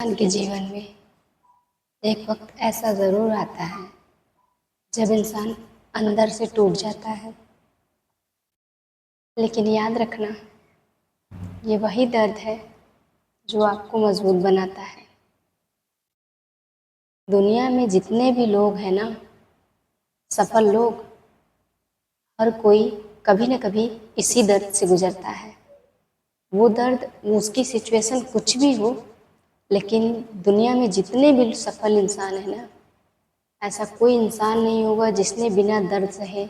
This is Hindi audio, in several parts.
इंसान के जीवन में एक वक्त ऐसा ज़रूर आता है जब इंसान अंदर से टूट जाता है। लेकिन याद रखना, ये वही दर्द है जो आपको मजबूत बनाता है। दुनिया में जितने भी लोग हैं ना, सफल लोग, हर कोई कभी न कभी इसी दर्द से गुजरता है। वो दर्द, उसकी सिचुएशन कुछ भी हो, लेकिन दुनिया में जितने भी सफल इंसान हैं ना, ऐसा कोई इंसान नहीं होगा जिसने बिना दर्द सहे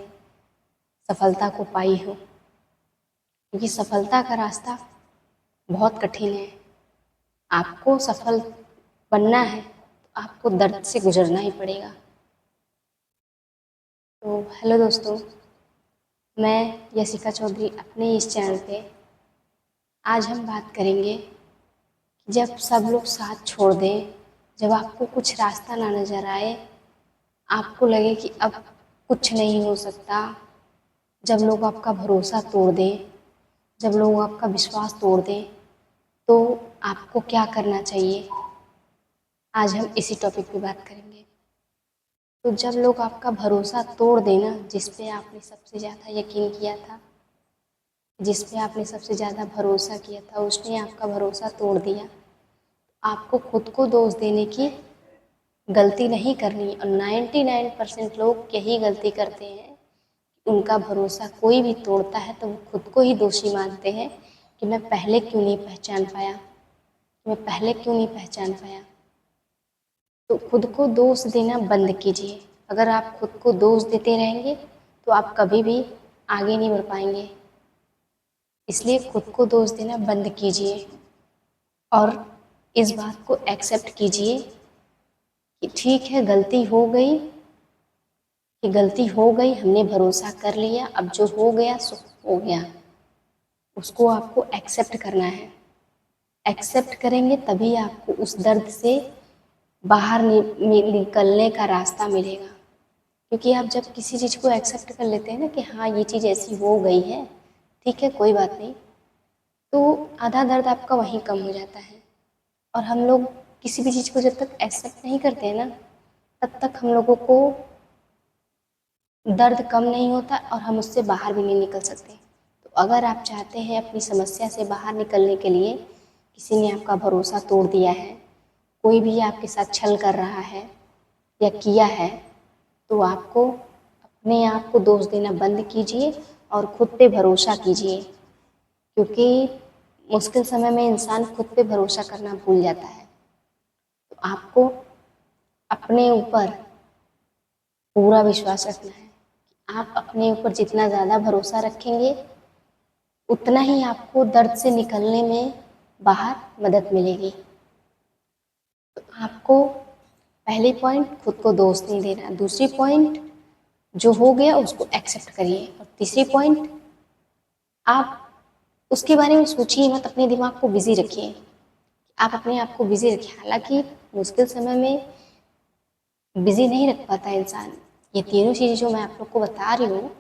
सफलता को पाई हो। क्योंकि सफलता का रास्ता बहुत कठिन है। आपको सफल बनना है तो आपको दर्द से गुजरना ही पड़ेगा। तो हेलो दोस्तों, मैं यशिका चौधरी अपने इस चैनल पे आज हम बात करेंगे कि जब सब लोग साथ छोड़ दें, जब आपको कुछ रास्ता ना नज़र आए, आपको लगे कि अब कुछ नहीं हो सकता, जब लोग आपका भरोसा तोड़ दें, जब लोग आपका विश्वास तोड़ दें, तो आपको क्या करना चाहिए। आज हम इसी टॉपिक पे बात करेंगे। तो जब लोग आपका भरोसा तोड़ देना, जिस पे आपने सबसे ज़्यादा यकीन किया था, जिस पे आपने सबसे ज़्यादा भरोसा किया था, उसने आपका भरोसा तोड़ दिया, आपको खुद को दोष देने की गलती नहीं करनी। और 99% लोग यही गलती करते हैं। उनका भरोसा कोई भी तोड़ता है तो वो खुद को ही दोषी मानते हैं कि मैं पहले क्यों नहीं पहचान पाया, मैं पहले क्यों नहीं पहचान पाया। तो खुद को दोष देना बंद कीजिए। अगर आप खुद को दोष देते रहेंगे तो आप कभी भी आगे नहीं बढ़ पाएंगे। इसलिए खुद को दोष देना बंद कीजिए और इस बात को एक्सेप्ट कीजिए कि ठीक है, गलती हो गई, कि गलती हो गई, हमने भरोसा कर लिया, अब जो हो गया सो हो गया। उसको आपको एक्सेप्ट करना है। एक्सेप्ट करेंगे तभी आपको उस दर्द से बाहर निकलने का रास्ता मिलेगा। क्योंकि आप जब किसी चीज़ को एक्सेप्ट कर लेते हैं ना कि हाँ ये चीज़ ऐसी हो गई है, ठीक है कोई बात नहीं, तो आधा दर्द आपका वहीं कम हो जाता है। और हम लोग किसी भी चीज़ को जब तक एक्सेप्ट नहीं करते हैं ना, तब तक हम लोगों को दर्द कम नहीं होता और हम उससे बाहर भी नहीं निकल सकते। तो अगर आप चाहते हैं अपनी समस्या से बाहर निकलने के लिए, किसी ने आपका भरोसा तोड़ दिया है, कोई भी आपके साथ छल कर रहा है या किया है, तो आपको अपने आप को दोष देना बंद कीजिए और खुद पे भरोसा कीजिए। क्योंकि मुश्किल समय में इंसान खुद पे भरोसा करना भूल जाता है। तो आपको अपने ऊपर पूरा विश्वास रखना है। आप अपने ऊपर जितना ज़्यादा भरोसा रखेंगे, उतना ही आपको दर्द से निकलने में बाहर मदद मिलेगी। तो आपको पहले पॉइंट, खुद को दोष नहीं देना। दूसरी पॉइंट, जो हो गया उसको एक्सेप्ट करिए। और तीसरी पॉइंट, आप उसके बारे में सोचिए मत, अपने दिमाग को बिजी रखिए। आप अपने आप को बिजी रखिए। हालांकि मुश्किल समय में बिजी नहीं रख पाता इंसान। ये तीनों चीज़ें जो मैं आप लोग को बता रही हूँ,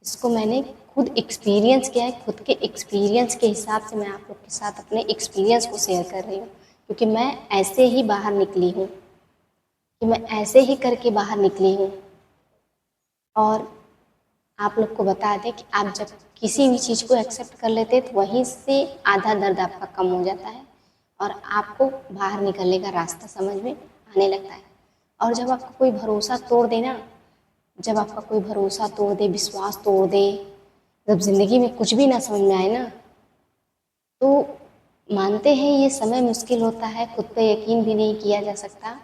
इसको मैंने खुद एक्सपीरियंस किया है। खुद के एक्सपीरियंस के हिसाब से मैं आप लोग के साथ अपने एक्सपीरियंस को शेयर कर रही हूँ। क्योंकि मैं ऐसे ही बाहर निकली हूँ, कि मैं ऐसे ही करके बाहर निकली हूँ। और आप लोग को बता दें कि आप जब किसी भी चीज़ को एक्सेप्ट कर लेते हैं तो वहीं से आधा दर्द आपका कम हो जाता है और आपको बाहर निकलने का रास्ता समझ में आने लगता है। और जब आपका कोई भरोसा तोड़ दे ना, जब आपका कोई भरोसा तोड़ दे, विश्वास तोड़ दे, जब ज़िंदगी में कुछ भी ना समझ में आए ना, तो मानते हैं ये समय मुश्किल होता है, खुद पे यकीन भी नहीं किया जा सकता,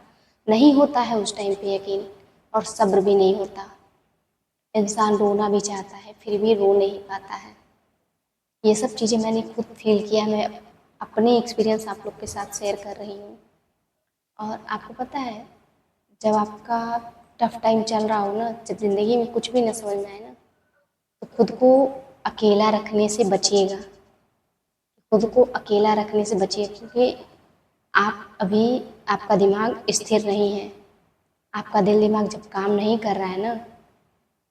नहीं होता है उस टाइम पे यकीन, और सब्र भी नहीं होता। इंसान रोना भी चाहता है फिर भी रो नहीं पाता है। ये सब चीज़ें मैंने खुद फील किया। मैं अपने एक्सपीरियंस आप लोग के साथ शेयर कर रही हूँ। और आपको पता है, जब आपका टफ टाइम चल रहा हो ना, जब ज़िंदगी में कुछ भी ना समझ में आए ना, तो खुद को अकेला रखने से बचिएगा। खुद को अकेला रखने से बचिए। क्योंकि आप अभी, आपका दिमाग स्थिर नहीं है। आपका दिल दिमाग जब काम नहीं कर रहा है ना,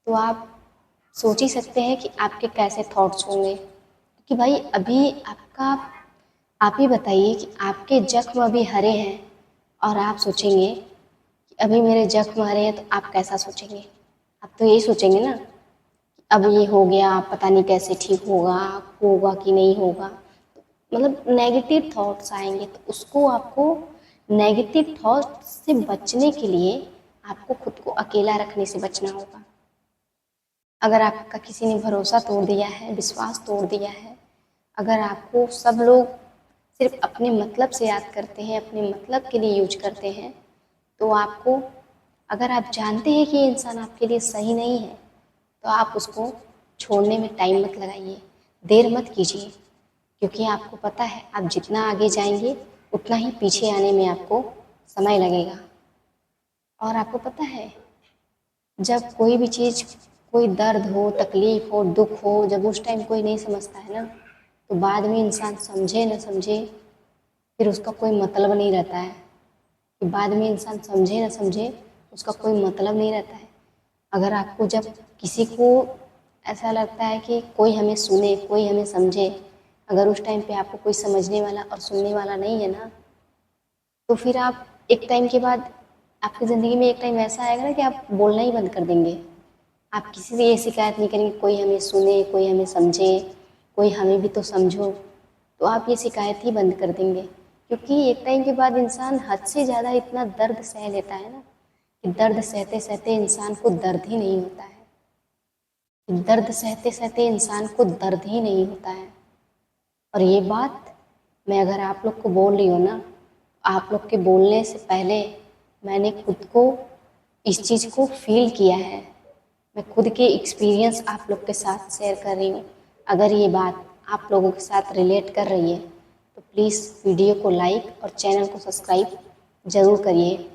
तो आप सोच ही सकते हैं कि आपके कैसे थॉट्स होंगे। कि भाई अभी आप ही बताइए कि आपके जख्म अभी हरे हैं और आप सोचेंगे कि अभी मेरे जख्म हरे हैं, तो आप कैसा सोचेंगे? आप तो यही सोचेंगे ना, अब ये हो गया, पता नहीं कैसे ठीक होगा, होगा कि नहीं होगा। मतलब नेगेटिव थॉट्स आएंगे, तो उसको आपको नेगेटिव थॉट्स से बचने के लिए आपको खुद को अकेला रखने से बचना होगा। अगर आपका किसी ने भरोसा तोड़ दिया है, विश्वास तोड़ दिया है, अगर आपको सब लोग सिर्फ अपने मतलब से याद करते हैं, अपने मतलब के लिए यूज करते हैं, तो आपको, अगर आप जानते हैं कि ये इंसान आपके लिए सही नहीं है, तो आप उसको छोड़ने में टाइम मत लगाइए, देर मत कीजिए, क्योंकि आपको पता है आप जितना आगे जाएंगे उतना ही पीछे आने में आपको समय लगेगा। और आपको पता है, जब कोई भी चीज़, कोई दर्द हो, तकलीफ हो, दुख हो, जब उस टाइम कोई नहीं समझता है ना, तो बाद में इंसान समझे न समझे, फिर उसका कोई मतलब नहीं रहता है। कि बाद में इंसान समझे न समझे, उसका कोई मतलब नहीं रहता है। अगर आपको जब किसी को ऐसा लगता है कि कोई हमें सुने, कोई हमें समझे, अगर उस टाइम पे आपको कोई समझने वाला और सुनने वाला नहीं है ना, तो फिर आप एक टाइम के बाद, आपकी ज़िंदगी में एक टाइम ऐसा आएगा ना कि आप बोलना ही बंद कर देंगे। आप किसी से ये शिकायत नहीं करेंगे कोई हमें सुने, कोई हमें समझे, कोई हमें भी तो समझो, तो आप ये शिकायत ही बंद कर देंगे। क्योंकि एक टाइम के बाद इंसान हद से ज़्यादा इतना दर्द सह लेता है ना, कि दर्द सहते सहते इंसान को दर्द ही नहीं होता है। दर्द सहते सहते इंसान को दर्द ही नहीं होता है। और ये बात मैं अगर आप लोग को बोल रही हूँ ना, आप लोग के बोलने से पहले मैंने खुद को इस चीज़ को फील किया है। मैं खुद के एक्सपीरियंस आप लोग के साथ शेयर कर रही हूँ। अगर ये बात आप लोगों के साथ रिलेट कर रही है, तो प्लीज़ वीडियो को लाइक और चैनल को सब्सक्राइब ज़रूर करिए,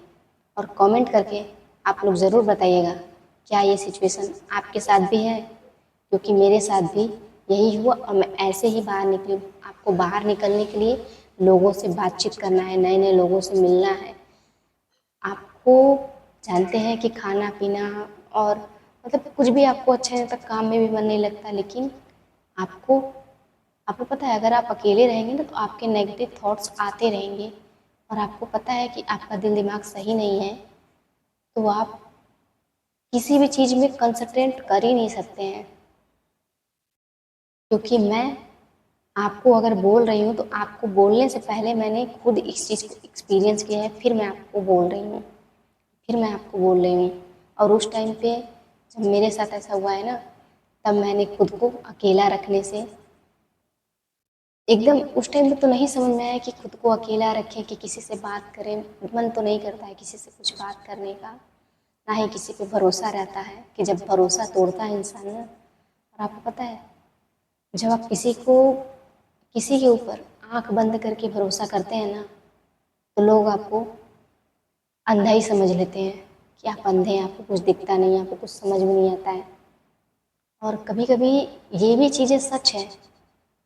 और कमेंट करके आप लोग ज़रूर बताइएगा क्या ये सिचुएशन आपके साथ भी है, क्योंकि मेरे साथ भी यही हुआ और मैं ऐसे ही बाहर निकली हूँ। आपको बाहर निकलने के लिए लोगों से बातचीत करना है, नए नए लोगों से मिलना है। आपको जानते हैं कि खाना पीना और मतलब कुछ भी आपको अच्छा नहीं लगता, काम में भी मन नहीं लगता, लेकिन आपको आपको पता है अगर आप अकेले रहेंगे ना, तो आपके नेगेटिव थॉट्स आते रहेंगे, और आपको पता है कि आपका दिल दिमाग सही नहीं है, तो आप किसी भी चीज़ में कंसंट्रेट कर ही नहीं सकते हैं। क्योंकि मैं आपको अगर बोल रही हूँ, तो आपको बोलने से पहले मैंने खुद इस चीज़ को एक्सपीरियंस किया है, फिर मैं आपको बोल रही हूँ, फिर मैं आपको बोल रही हूँ। और उस टाइम पे जब मेरे साथ ऐसा हुआ है ना, तब मैंने खुद को अकेला रखने से एकदम, उस टाइम पे तो नहीं समझ में आया कि खुद को अकेला रखें, कि किसी से बात करें, मन तो नहीं करता है किसी से कुछ बात करने का, ना ही किसी पे भरोसा रहता है। कि जब भरोसा तोड़ता है इंसान ना, और आपको पता है, जब आप किसी के ऊपर आंख बंद करके भरोसा करते हैं ना, तो लोग आपको अंधा ही समझ लेते हैं कि आप अंधे हैं, आपको कुछ दिखता नहीं है, आपको कुछ समझ में नहीं आता है। और कभी कभी ये भी चीज़ें सच है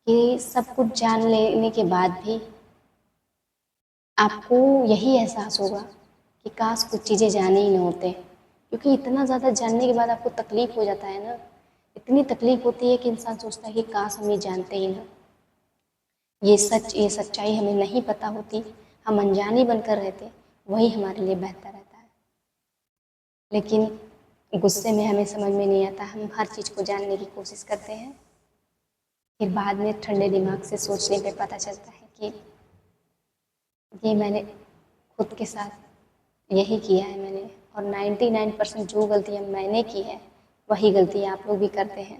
कि सब कुछ जान लेने के बाद भी आपको यही एहसास होगा कि काश कुछ चीज़ें जाने ही न होते, क्योंकि इतना ज़्यादा जानने के बाद आपको तकलीफ़ हो जाता है ना, इतनी तकलीफ़ होती है कि इंसान सोचता है कि काश हम ये जानते ही ना, ये सच्चाई हमें नहीं पता होती, हम अनजाने बनकर रहते, वही हमारे लिए बेहतर रहता है। लेकिन गुस्से में हमें समझ में नहीं आता, हम हर चीज़ को जानने की कोशिश करते हैं, फिर बाद में ठंडे दिमाग से सोचने पे पता चलता है कि ये मैंने खुद के साथ यही किया है मैंने, और 99% जो गलतियाँ मैंने की है, वही गलती आप लोग भी करते हैं।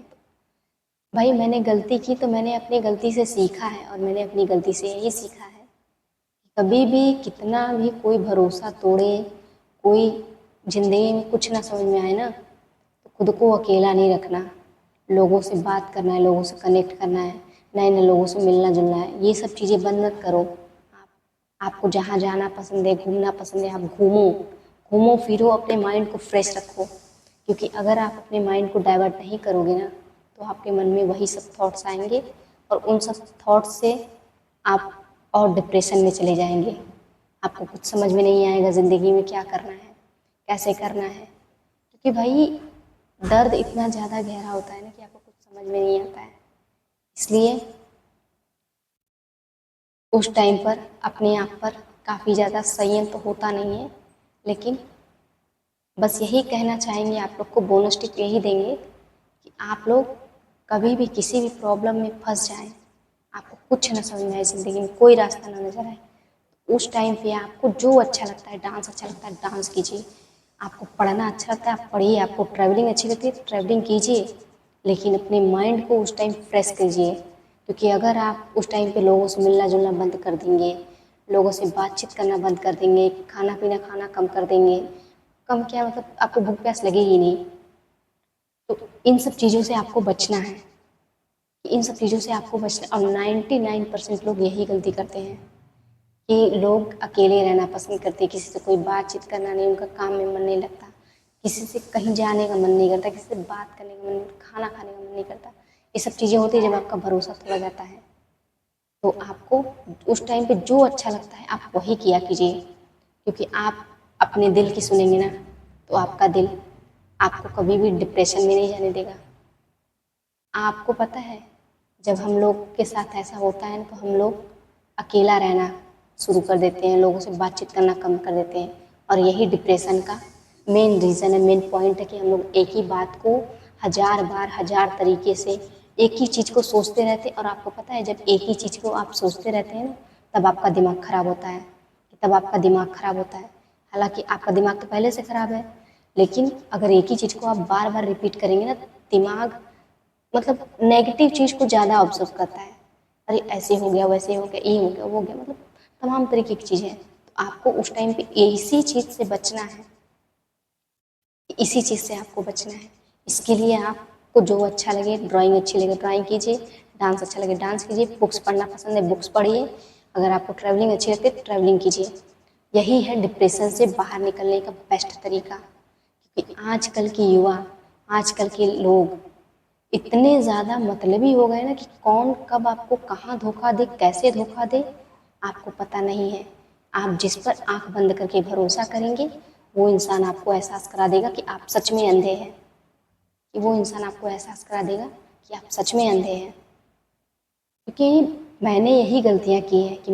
भाई मैंने गलती की तो मैंने अपनी गलती से सीखा है, और मैंने अपनी गलती से यही सीखा है, कभी भी कितना भी कोई भरोसा तोड़े, कोई ज़िंदगी में कुछ ना समझ में आए ना, तो खुद को अकेला नहीं रखना, लोगों से बात करना है, लोगों से कनेक्ट करना है, नए नए लोगों से मिलना जुलना है, ये सब चीज़ें बंद मत करो। आपको जहाँ जाना पसंद है, घूमना पसंद है, आप घूमो, घूमो फिरो, अपने माइंड को फ्रेश रखो, क्योंकि अगर आप अपने माइंड को डाइवर्ट नहीं करोगे ना, तो आपके मन में वही सब थॉट्स आएंगे, और उन सब थॉट्स से आप और डिप्रेशन में चले जाएंगे। आपको कुछ समझ में नहीं आएगा ज़िंदगी में क्या करना है, कैसे करना है, क्योंकि भाई दर्द इतना ज़्यादा गहरा होता है ना कि आपको कुछ समझ में नहीं आता है। इसलिए उस टाइम पर अपने आप पर काफ़ी ज़्यादा संयम तो होता नहीं है, लेकिन बस यही कहना चाहेंगे, आप लोग को बोनस टिप यही देंगे कि आप लोग कभी भी किसी भी प्रॉब्लम में फंस जाएं, आपको कुछ ना समझ में आए, ज़िंदगी में कोई रास्ता ना नजर आए, उस टाइम पे आपको जो अच्छा लगता है, डांस अच्छा लगता है डांस कीजिए, आपको पढ़ना अच्छा लगता है आप पढ़िए, आपको ट्रैवलिंग अच्छी लगती है ट्रैवलिंग कीजिए, लेकिन अपने माइंड को उस टाइम फ्रेश कीजिए। क्योंकि अगर आप उस टाइम पे लोगों से मिलना जुलना बंद कर देंगे, लोगों से बातचीत करना बंद कर देंगे, खाना पीना खाना कम कर देंगे, कम क्या मतलब आपको भूख प्यास लगेगी नहीं, तो इन सब चीज़ों से आपको बचना है, इन सब चीज़ों से आपको बचना। और 99% लोग यही गलती करते हैं कि लोग अकेले रहना पसंद करते हैं, किसी से कोई बातचीत करना नहीं, उनका काम में मन नहीं लगता, किसी से कहीं जाने का मन नहीं करता, किसी से बात करने का मन, खाना खाने का मन नहीं करता। ये सब चीज़ें होती है जब आपका भरोसा तोड़ा जाता है। तो आपको उस टाइम पे जो अच्छा लगता है आप वही किया कीजिए, क्योंकि आप अपने दिल की सुनेंगे ना, तो आपका दिल आपको कभी भी डिप्रेशन में नहीं जाने देगा। आपको पता है, जब हम लोग के साथ ऐसा होता है तो हम लोग अकेला रहना शुरू कर देते हैं, लोगों से बातचीत करना कम कर देते हैं, और यही डिप्रेशन का मेन रीज़न है, मेन पॉइंट है कि हम लोग एक ही बात को हज़ार बार हज़ार तरीके से एक ही चीज़ को सोचते रहते हैं। और आपको पता है, जब एक ही चीज़ को आप सोचते रहते हैं ना, तब आपका दिमाग ख़राब होता है, तब आपका दिमाग ख़राब होता है। हालांकि आपका दिमाग तो पहले से ख़राब है, लेकिन अगर एक ही चीज़ को आप बार बार रिपीट करेंगे ना, दिमाग मतलब नेगेटिव चीज़ को ज़्यादा ऑब्जर्व करता है। अरे ऐसे हो गया, वैसे हो गया, ये हो गया, वो हो गया, मतलब तमाम तरीके की चीज़ें हैं। तो आपको उस टाइम पे इसी चीज़ से बचना है, इसी चीज़ से आपको बचना है। इसके लिए आपको जो अच्छा लगे, ड्राइंग अच्छी लगे ड्राइंग कीजिए, डांस अच्छा लगे डांस कीजिए, बुक्स पढ़ना पसंद है बुक्स पढ़िए, अगर आपको ट्रैवलिंग अच्छी लगती है ट्रैवलिंग कीजिए। यही है डिप्रेशन से बाहर निकलने का बेस्ट तरीका। क्योंकि आजकल की युवा, आजकल के लोग इतने ज़्यादा मतलबी हो गए ना कि कौन कब आपको कहाँ धोखा दे, कैसे धोखा दे, आपको पता नहीं है। आप जिस पर आंख बंद करके भरोसा करेंगे, वो इंसान आपको एहसास करा देगा कि आप सच में अंधे हैं, कि वो इंसान आपको एहसास करा देगा कि आप सच में अंधे हैं। क्योंकि मैंने यही गलतियाँ की हैं कि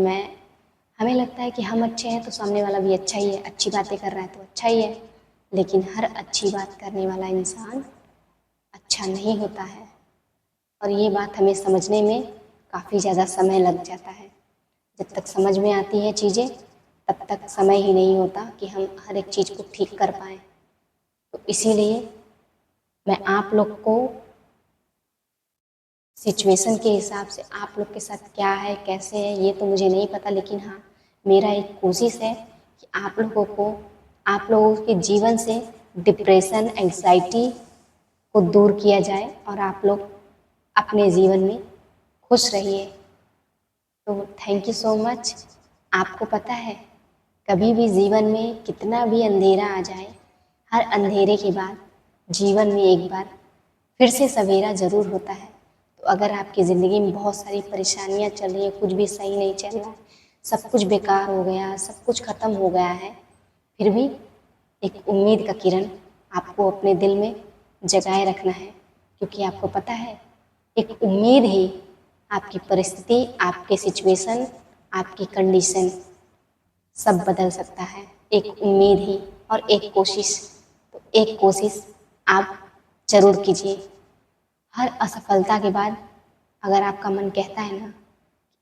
हमें लगता है कि हम अच्छे हैं तो सामने वाला भी अच्छा ही है, अच्छी बातें कर रहा है तो अच्छा ही है, लेकिन हर अच्छी बात करने वाला इंसान अच्छा नहीं होता है। और ये बात हमें समझने में काफ़ी ज़्यादा समय लग जाता है। जब तक समझ में आती है चीज़ें, तब तक समय ही नहीं होता कि हम हर एक चीज़ को ठीक कर पाएँ। तो इसीलिए मैं आप लोग को सिचुएशन के हिसाब से, आप लोग के साथ क्या है कैसे है ये तो मुझे नहीं पता, लेकिन हाँ, मेरा एक कोशिश है कि आप लोगों के जीवन से डिप्रेशन, एंग्जाइटी को दूर किया जाए और आप लोग अपने जीवन में खुश रहिए। तो थैंक यू सो मच। आपको पता है, कभी भी जीवन में कितना भी अंधेरा आ जाए, हर अंधेरे के बाद जीवन में एक बार फिर से सवेरा ज़रूर होता है। तो अगर आपकी ज़िंदगी में बहुत सारी परेशानियाँ चल रही हैं, कुछ भी सही नहीं चल रहा, सब कुछ बेकार हो गया, सब कुछ ख़त्म हो गया है, फिर भी एक उम्मीद का किरण आपको अपने दिल में जगाए रखना है। क्योंकि आपको पता है, एक उम्मीद ही आपकी परिस्थिति, आपके सिचुएशन, आपकी कंडीशन सब बदल सकता है। एक उम्मीद ही और एक कोशिश। तो एक कोशिश आप ज़रूर कीजिए। हर असफलता के बाद अगर आपका मन कहता है ना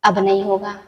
अब नहीं होगा,